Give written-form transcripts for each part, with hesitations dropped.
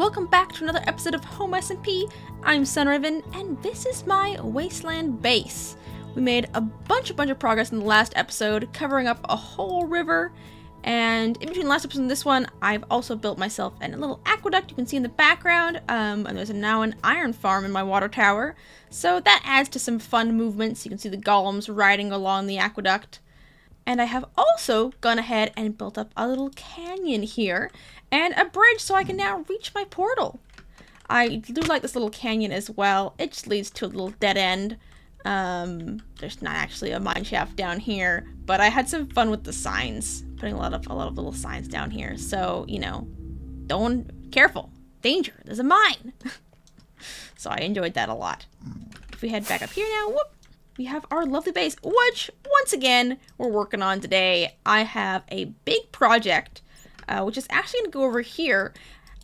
welcome back to another episode of HomeSMP. I'm Sunraven, and this is my wasteland base. We made a bunch of progress in the last episode, covering up a whole river, and in between the last episode and this one, I've also built myself a little aqueduct you can see in the background, and there's now an iron farm in my water tower, so that adds to some fun movements. You can see the golems riding along the aqueduct. And I have also gone ahead and built up a little canyon here and a bridge so I can now reach my portal. I do like this little canyon as well. It just leads to a little dead end. There's not actually a mine shaft down here, but I had some fun with the signs, putting a lot of little signs down here. So, you know, careful, danger, there's a mine. So I enjoyed that a lot. If we head back up here now, whoop. We have our lovely base, which, once again, we're working on today. I have a big project, which is actually going to go over here.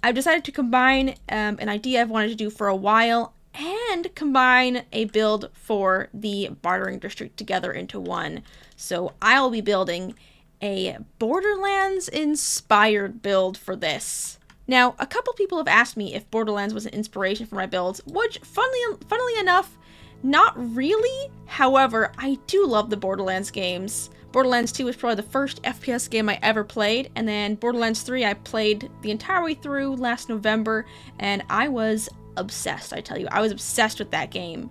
I've decided to combine an idea I've wanted to do for a while and combine a build for the bartering district together into one. So I'll be building a Borderlands-inspired build for this. Now, a couple people have asked me if Borderlands was an inspiration for my builds, which, funnily enough, not really. However, I do love the Borderlands games. Borderlands 2 was probably the first FPS game I ever played, and then Borderlands 3 I played the entire way through last November, and I was obsessed, I tell you. I was obsessed with that game.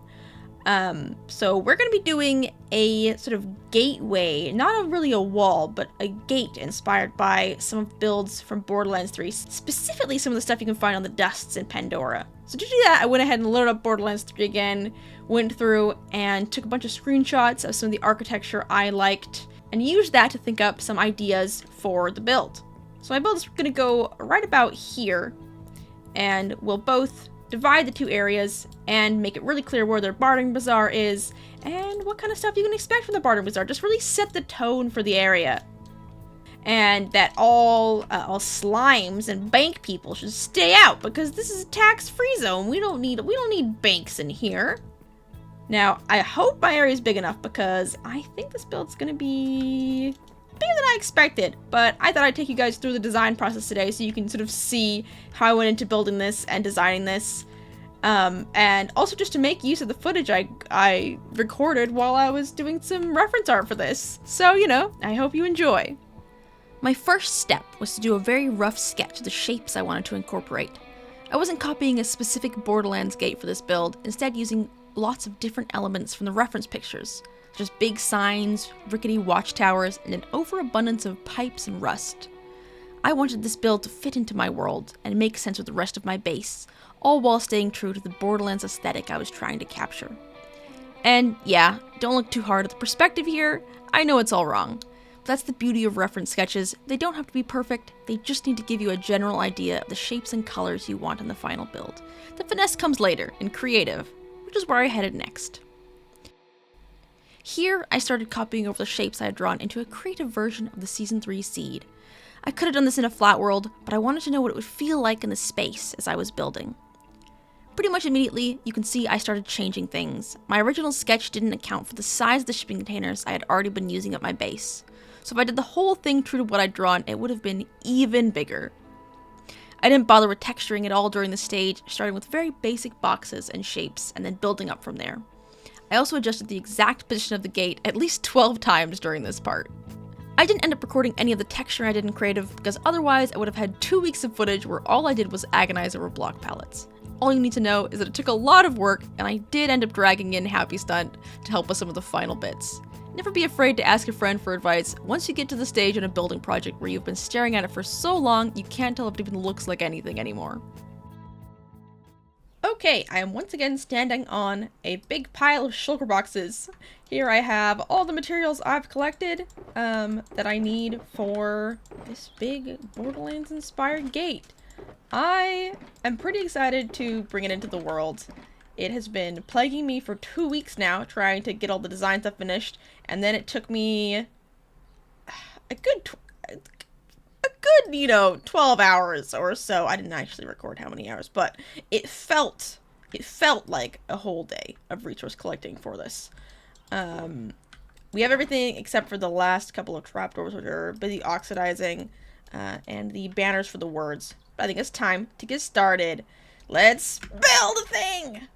So we're going to be doing a sort of gateway, not really a wall, but a gate inspired by some of the builds from Borderlands 3, specifically some of the stuff you can find on the dusts in Pandora. So to do that, I went ahead and loaded up Borderlands 3 again, went through and took a bunch of screenshots of some of the architecture I liked, and used that to think up some ideas for the build. So my build is going to go right about here, and we'll both divide the two areas and make it really clear where their bartering bazaar is and what kind of stuff you can expect from the bartering bazaar. Just really set the tone for the area. And that all slimes and bank people should stay out because this is a tax-free zone. We don't need banks in here. Now, I hope my area is big enough because I think this build's gonna be bigger than I expected, but I thought I'd take you guys through the design process today so you can sort of see how I went into building this and designing this. And also just to make use of the footage I recorded while I was doing some reference art for this. So, you know, I hope you enjoy. My first step was to do a very rough sketch of the shapes I wanted to incorporate. I wasn't copying a specific Borderlands gate for this build, instead using lots of different elements from the reference pictures. Just big signs, rickety watchtowers, and an overabundance of pipes and rust. I wanted this build to fit into my world and make sense with the rest of my base, all while staying true to the Borderlands aesthetic I was trying to capture. And yeah, don't look too hard at the perspective here, I know it's all wrong. But that's the beauty of reference sketches, they don't have to be perfect, they just need to give you a general idea of the shapes and colors you want in the final build. The finesse comes later, in creative, which is where I headed next. Here, I started copying over the shapes I had drawn into a creative version of the Season 3 seed. I could have done this in a flat world, but I wanted to know what it would feel like in the space as I was building. Pretty much immediately, you can see I started changing things. My original sketch didn't account for the size of the shipping containers I had already been using at my base. So if I did the whole thing true to what I'd drawn, it would have been even bigger. I didn't bother with texturing at all during the stage, starting with very basic boxes and shapes, and then building up from there. I also adjusted the exact position of the gate at least 12 times during this part. I didn't end up recording any of the texture I did in creative because otherwise I would have had 2 weeks of footage where all I did was agonize over block palettes. All you need to know is that it took a lot of work and I did end up dragging in Happy Stunt to help with some of the final bits. Never be afraid to ask a friend for advice once you get to the stage in a building project where you've been staring at it for so long you can't tell if it even looks like anything anymore. Okay, I am once again standing on a big pile of shulker boxes. Here I have all the materials I've collected that I need for this big Borderlands-inspired gate. I am pretty excited to bring it into the world. It has been plaguing me for 2 weeks now, trying to get all the design stuff finished, and then it took me a good, 12 hours or so. I didn't actually record how many hours, but it felt like a whole day of resource collecting for this. We have everything except for the last couple of trapdoors, which are busy oxidizing, and the banners for the words. I think it's time to get started. Let's build a thing!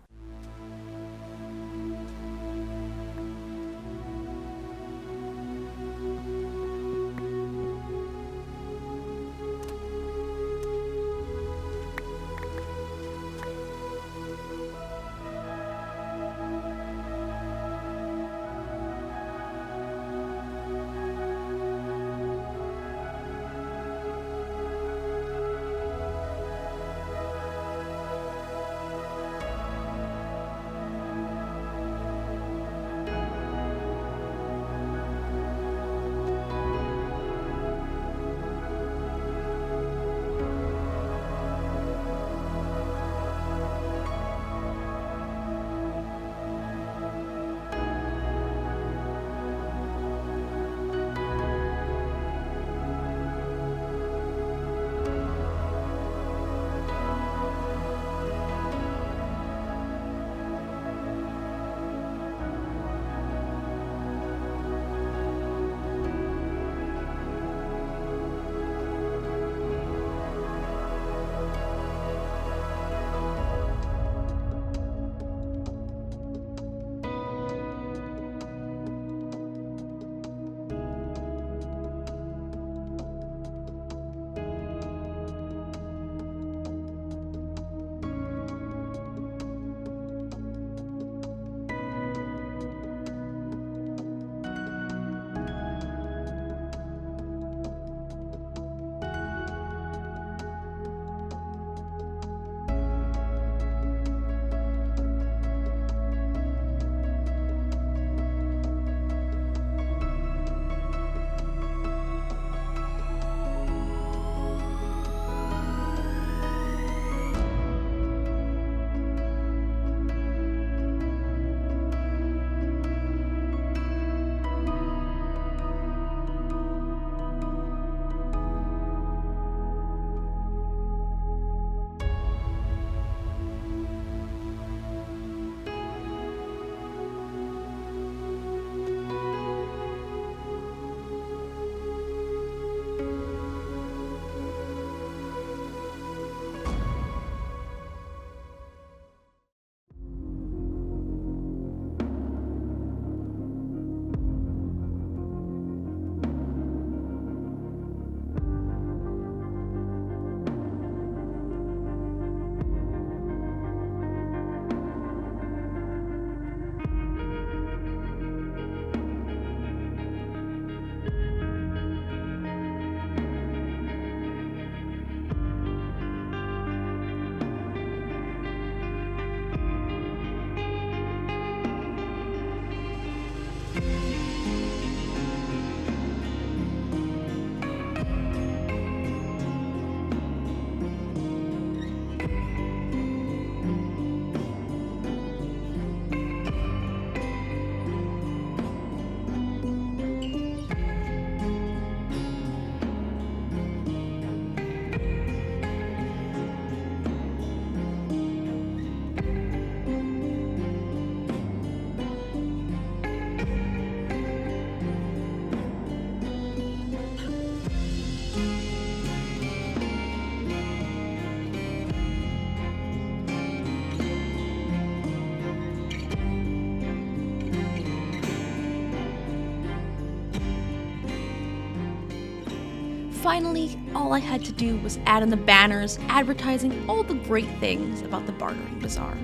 Finally, all I had to do was add in the banners advertising all the great things about the bartering bazaar.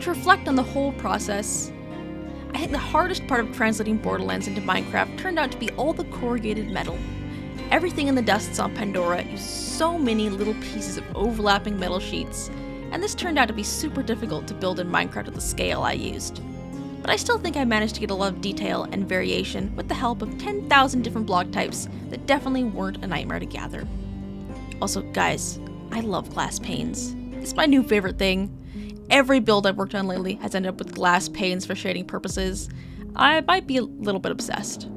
To reflect on the whole process, I think the hardest part of translating Borderlands into Minecraft turned out to be all the corrugated metal. Everything in the dusts on Pandora used so many little pieces of overlapping metal sheets, and this turned out to be super difficult to build in Minecraft at the scale I used. But I still think I managed to get a lot of detail and variation with the help of 10,000 different block types that definitely weren't a nightmare to gather. Also, guys, I love glass panes. It's my new favorite thing. Every build I've worked on lately has ended up with glass panes for shading purposes. I might be a little bit obsessed.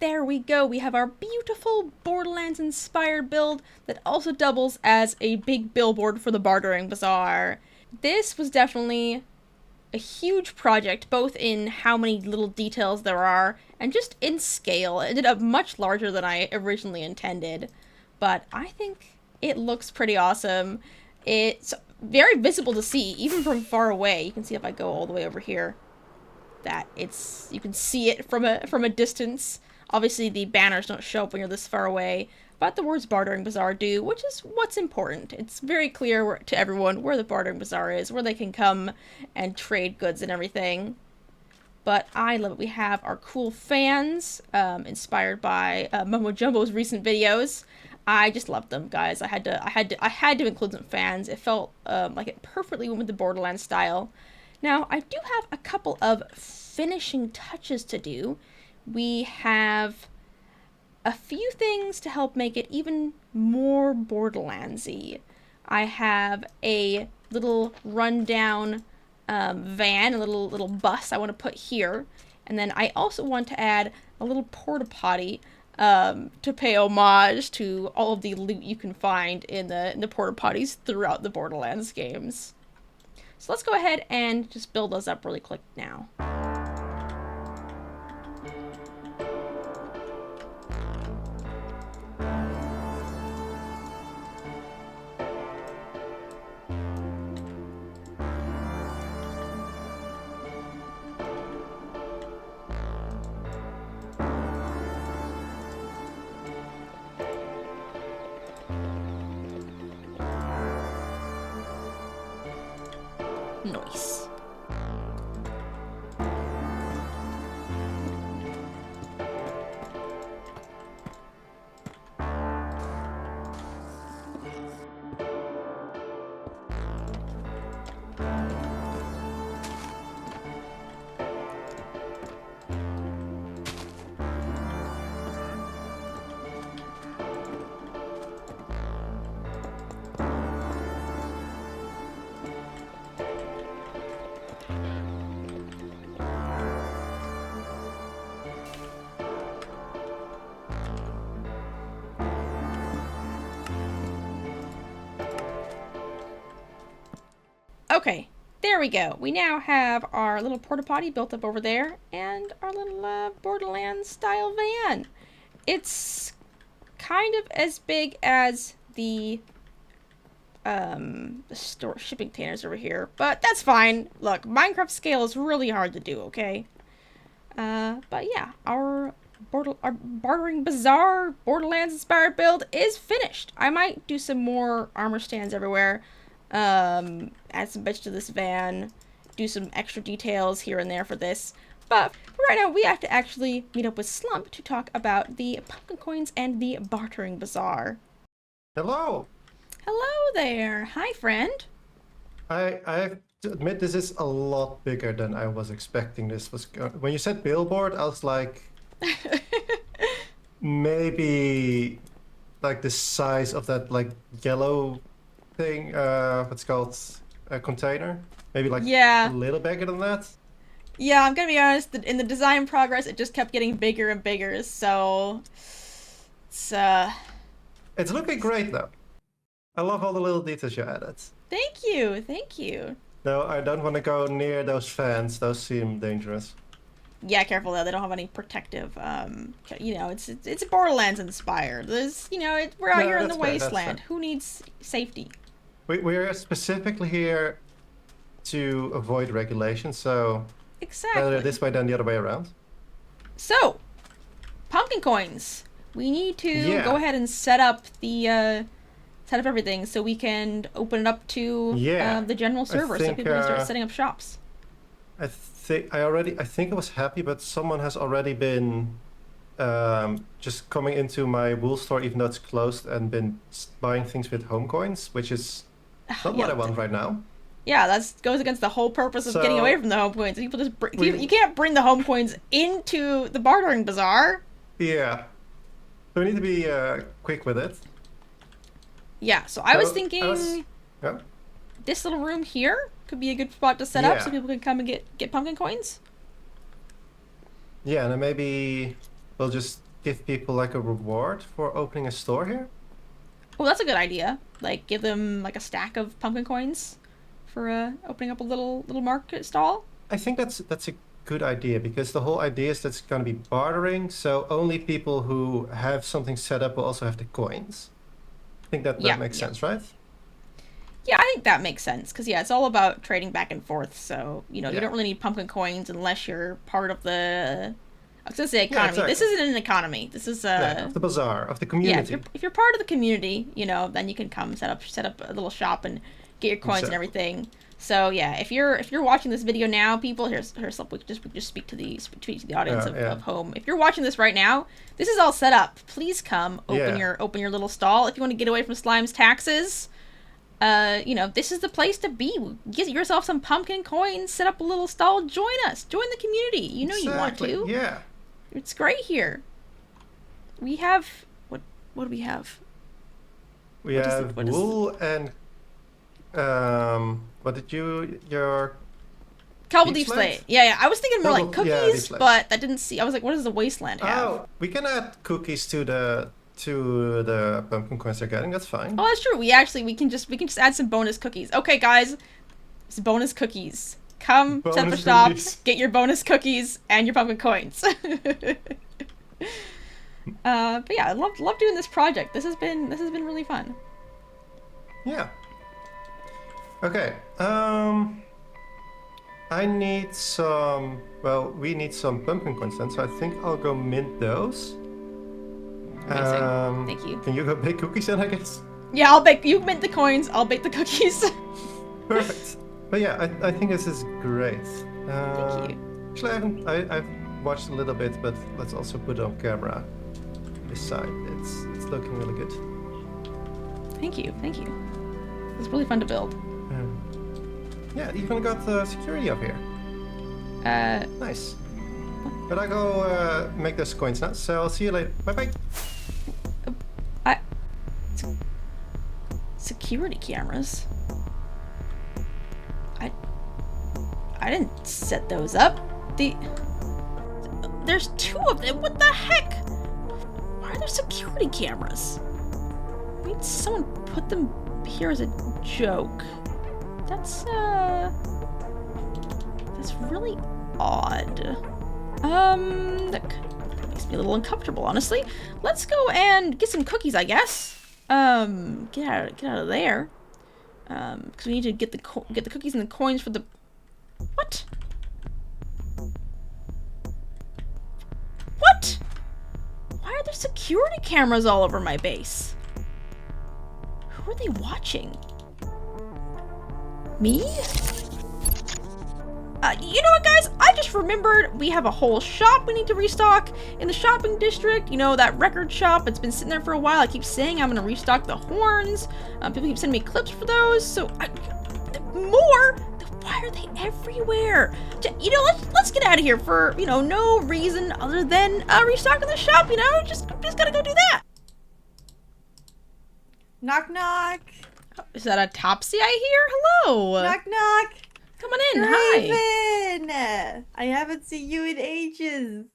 there we go. We have our beautiful Borderlands-inspired build that also doubles as a big billboard for the Bartering Bazaar. This was definitely a huge project, both in how many little details there are and just in scale. It ended up much larger than I originally intended, but I think it looks pretty awesome. It's very visible to see, even from far away. You can see if I go all the way over here that you can see it from a distance. Obviously, the banners don't show up when you're this far away, but the words Bartering Bazaar do, which is what's important. It's very clear to everyone where the Bartering Bazaar is, where they can come and trade goods and everything. But I love it. We have our cool fans, inspired by Mumbo Jumbo's recent videos. I just love them, guys. I had to include some fans. It felt like it perfectly went with the Borderlands style. Now, I do have a couple of finishing touches to do. We have a few things to help make it even more Borderlands-y. I have a little rundown van, a little bus I want to put here, and then I also want to add a little porta potty to pay homage to all of the loot you can find in the porta potties throughout the Borderlands games. So let's go ahead and just build those up really quick now. Nice. Okay, there we go. We now have our little porta potty built up over there and our little Borderlands style van. It's kind of as big as the store shipping containers over here, but that's fine. Look, Minecraft scale is really hard to do, okay? But yeah, our Bartering Bazaar Borderlands inspired build is finished. I might do some more armor stands everywhere. Add some bits to this van, do some extra details here and there for this. But right now, we have to actually meet up with Slump to talk about the pumpkin coins and the Bartering Bazaar. Hello! Hello there! Hi, friend! I have to admit, this is a lot bigger than I was expecting this was going. When you said billboard, I was like, maybe like the size of that like yellow thing, what's it called, a container? Maybe like a little bigger than that? Yeah, I'm gonna be honest, in the design progress, it just kept getting bigger and bigger, so it's looking great though. I love all the little details you added. Thank you, thank you. No, I don't want to go near those fans, those seem dangerous. Yeah, careful though, they don't have any protective, you know, it's Borderlands inspired. There's, you know, we're out here in the wasteland. Who needs safety? We're specifically here to avoid regulation, so exactly. Better this way than the other way around. So, pumpkin coins. We need to go ahead and set up the everything so we can open it up to the general server, so people can start setting up shops. I think I was happy, but someone has already been just coming into my wool store, even though it's closed, and been buying things with home coins, which is not what I want right now. Yeah, that goes against the whole purpose of getting away from the home coins. People just you can't bring the home coins into the Bartering Bazaar. Yeah, so we need to be quick with it. Yeah, so I was thinking this little room here could be a good spot to set up so people can come and get pumpkin coins. Yeah, and then maybe we'll just give people like a reward for opening a store here? Well, that's a good idea. Like, give them like a stack of pumpkin coins for opening up a little market stall. I think that's a good idea, because the whole idea is that's going to be bartering, so only people who have something set up will also have the coins. I think that makes sense, right? Yeah, I think that makes sense, because it's all about trading back and forth, so, you don't really need pumpkin coins unless you're part of the... I was going to say economy. Exactly. This isn't an economy. This is of the bazaar, of the community. Yeah, if you're part of the community, then you can come set up a little shop and get your coins and everything. So yeah, if you're watching this video now, people, here's something we just speak to the audience of home. If you're watching this right now, this is all set up. Please come open your little stall. If you want to get away from Slime's taxes, this is the place to be. Get yourself some pumpkin coins, set up a little stall, join us, join the community. You know you want to. Yeah. It's great here. We have what do we have? We have wool and what did your Cowbell Deep Slate? Yeah. I was thinking more like cookies, but that didn't see. I was like, what does the wasteland have? Oh, we can add cookies to the pumpkin coins they're getting. That's fine. Oh, that's true. We can just add some bonus cookies. Okay, guys, it's bonus cookies. Come set up a shop, get your bonus cookies and your pumpkin coins. But yeah, I love doing this project. This has been really fun. Yeah. Okay. I need some. Well, we need some pumpkin coins then, so I think I'll go mint those. Amazing. Thank you. Can you go bake cookies then, I guess? Yeah, I'll bake. You mint the coins. I'll bake the cookies. Perfect. But yeah, I think this is great. Thank you. Actually, I've watched a little bit, but let's also put it on camera. This side, it's looking really good. Thank you. It's really fun to build. Yeah, even got security up here. Nice. But I go make those coins now, so I'll see you later. Bye bye. Security cameras. I didn't set those up. There's two of them. What the heck? Why are there security cameras? I mean, someone put them here as a joke. That's really odd. That makes me a little uncomfortable, honestly. Let's go and get some cookies, I guess. Get out of there. Because we need to get the cookies and the coins for the... What? What? Why are there security cameras all over my base? Who are they watching? Me? You know what, guys? I just remembered we have a whole shop we need to restock in the shopping district. You know, that record shop. It's been sitting there for a while. I keep saying I'm going to restock the horns. People keep sending me clips for those. So, more? Why are they everywhere? You know, let's get out of here for, no reason other than restocking the shop, Just gotta go do that. Knock, knock. Is that a Topsy I hear? Hello. Knock, knock. Come on in. Raven. Hi. I haven't seen you in ages.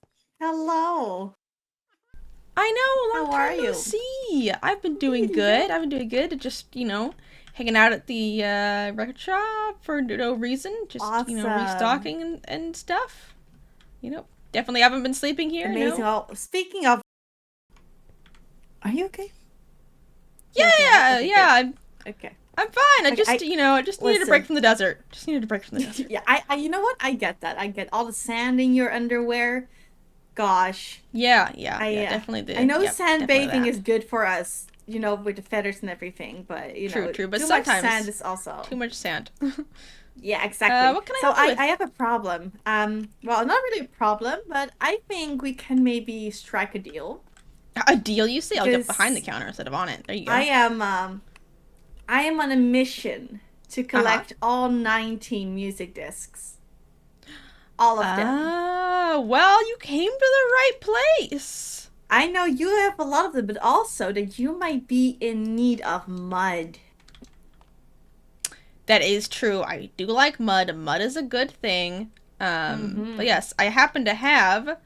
Hello. I know. How are you? No see. I've been doing good. Just, hanging out at the record shop for no reason. Just, awesome. Restocking and stuff. Definitely haven't been sleeping here. Amazing. No. Oh, speaking of... Are you okay? Yeah. Okay. I'm fine. I just needed a break from the desert. Yeah, I you know what? I get that. I get all the sand in your underwear. Gosh. Yeah, definitely did. I know sandbathing is good for us, with the feathers and everything, but, True, but too sometimes much sand is also... Too much sand. Yeah, exactly. What can I help you with? I have a problem. Well, not really a problem, but I think we can maybe strike a deal. A deal, you say? I'll get behind the counter instead of on it. There you go. I am on a mission to collect all 19 music discs. All of them. Well, you came to the right place. I know you have a lot of them, but also that you might be in need of mud. That is true. I do like mud. Mud is a good thing. But yes, I happen to have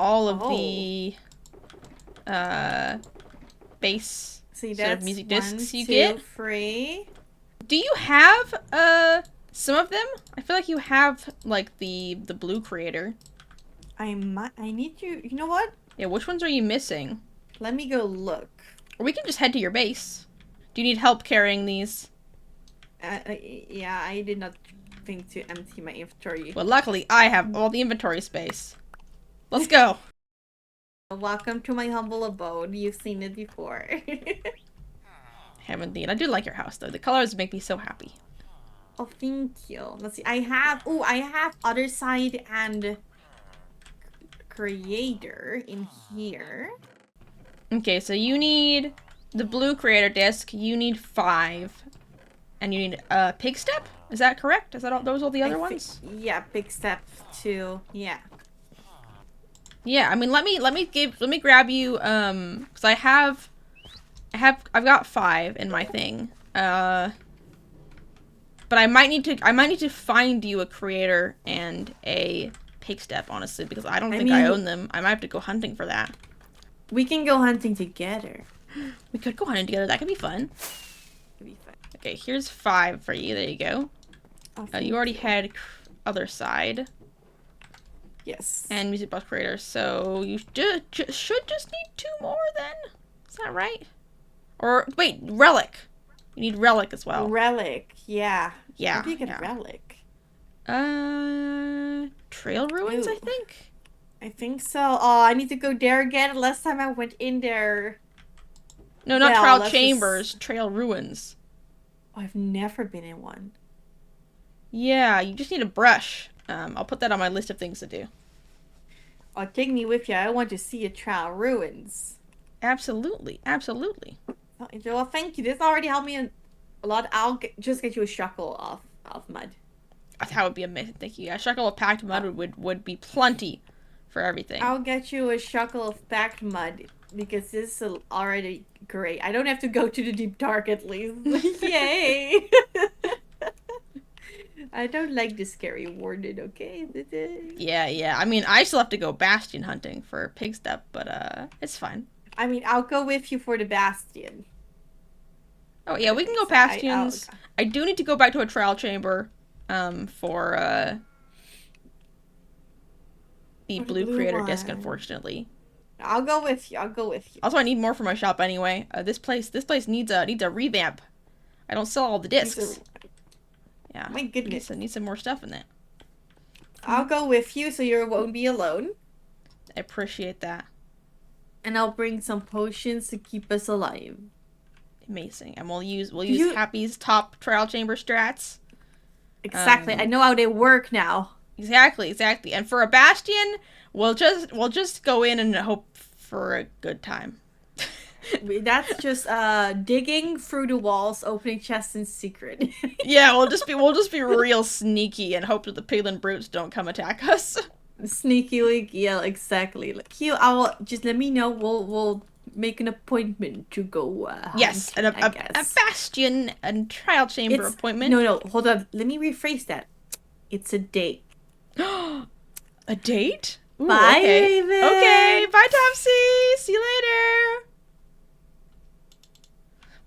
all of the bass See, sort of that's music 1, discs you 2, get. 3. Do you have some of them? I feel like you have like the blue creator. I need to. You know what? Yeah, which ones are you missing? Let me go look. Or we can just head to your base. Do you need help carrying these? Yeah, I did not think to empty my inventory. Well, luckily I have all the inventory space. Let's go. Welcome to my humble abode. You've seen it before. Have indeed. I do like your house though. The colors make me so happy. Oh, thank you. Let's see. I have other side and creator in here. Okay, so you need the blue creator disc. You need 5. And you need a pig step? Is that correct? Is that all, those all the other ones? Yeah, big step 2. Yeah. Yeah, I mean let me grab you cuz I've got 5 in my thing. But I might need to find you a creator and a pig step, honestly, because I don't think I own them. I might have to go hunting for that. We can go hunting together. We could go hunting together. That could be fun. It'd be fun. Okay, here's 5 for you. There you go. Oh, You already had other side Yes. and music box creator, so you should just need 2 more then. Is that right? Or wait, relic. You need relic as well. Relic. Yeah. Yeah. How do you get Yeah. relic? Trail ruins, I Ooh. think. I think so. Oh, I need to go there again. Last time I went in there. No, not Well, trial let's chambers. Trail ruins. Oh, I've never been in one. Yeah, you just need a brush. I'll put that on my list of things to do. Oh, take me with you. I want to see a trial ruins. Absolutely, absolutely. Oh, well, thank you. This already helped me a lot. I'll just get you a shackle of mud. That would be amazing. Thank you. A shackle of packed mud would be plenty for everything. I'll get you a shackle of packed mud because this is already great. I don't have to go to the deep dark at least. Yay! I don't like the scary warden, okay? Yeah. I mean, I still have to go bastion hunting for pig step, but it's fine. I mean, I'll go with you for the bastion. Oh yeah, we can go So bastions. I do need to go back to a trial chamber, for the blue blue creator disc, one. unfortunately. I'll go with you. Also, I need more for my shop anyway. This place needs a revamp. I don't sell all the discs. Yeah. My goodness. I need some more stuff in that. I'll go with you so you won't be alone. I appreciate that. And I'll bring some potions to keep us alive. Amazing. And we'll use Happy's top trial chamber strats. Exactly. I know how they work now. Exactly. And for a bastion, we'll just go in and hope for a good time. That's just digging through the walls, opening chests in secret. Yeah, we'll just be real sneaky and hope that the piglin brutes don't come attack us. Sneaky like, yeah, exactly. Like, here, I'll just let me know. We'll make an appointment to go. Yes, hunting, and a bastion and trial chamber appointment. No, hold on. Let me rephrase that. It's a date. A date? Ooh, Bye, okay. Raven. Okay, bye, Topsy. See you later.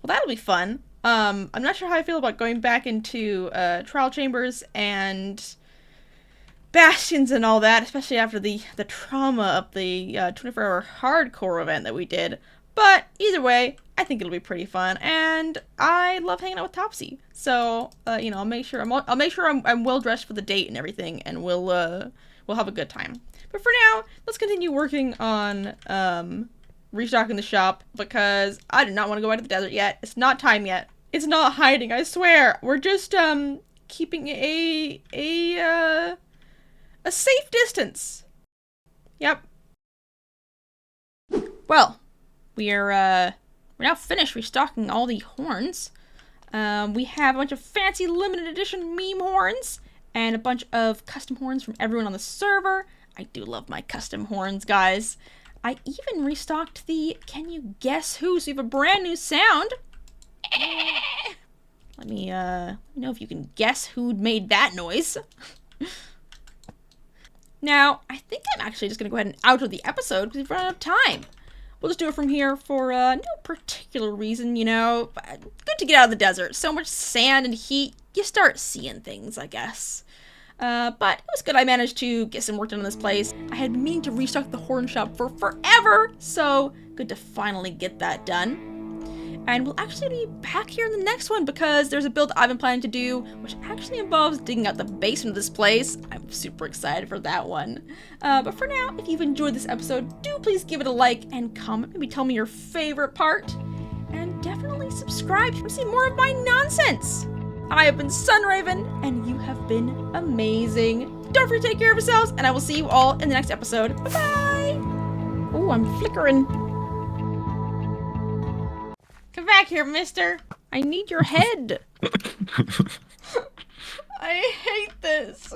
Well, that'll be fun. I'm not sure how I feel about going back into trial chambers and bastions and all that, especially after the trauma of the 24-hour hardcore event that we did. But either way, I think it'll be pretty fun, and I love hanging out with Topsy. So I'll make sure I'm well dressed for the date and everything, and we'll have a good time. But for now, let's continue working on restocking the shop, because I do not want to go out to the desert yet. It's not time yet. It's not hiding, I swear. We're just keeping a safe distance. Yep. Well, we're now finished restocking all the horns. We have a bunch of fancy limited edition meme horns and a bunch of custom horns from everyone on the server. I do love my custom horns, guys. I even restocked the Can You Guess Who? So you have a brand new sound. Let me know if you can guess who made that noise. Now, I think I'm actually just going to go ahead and outro the episode because we've run out of time. We'll just do it from here for no particular reason, you know. Good to get out of the desert. So much sand and heat, you start seeing things, I guess. But it was good I managed to get some work done on this place. I had been meaning to restock the horn shop for forever, so good to finally get that done. And we'll actually be back here in the next one because there's a build I've been planning to do, which actually involves digging out the basement of this place. I'm super excited for that one. But for now, if you've enjoyed this episode, do please give it a like and comment. Maybe tell me your favorite part. And definitely subscribe to see more of my nonsense. I have been Sunraven, and you have been amazing. Don't forget to take care of yourselves, and I will see you all in the next episode. Bye-bye! Oh, I'm flickering. Come back here, mister. I need your head. I hate this.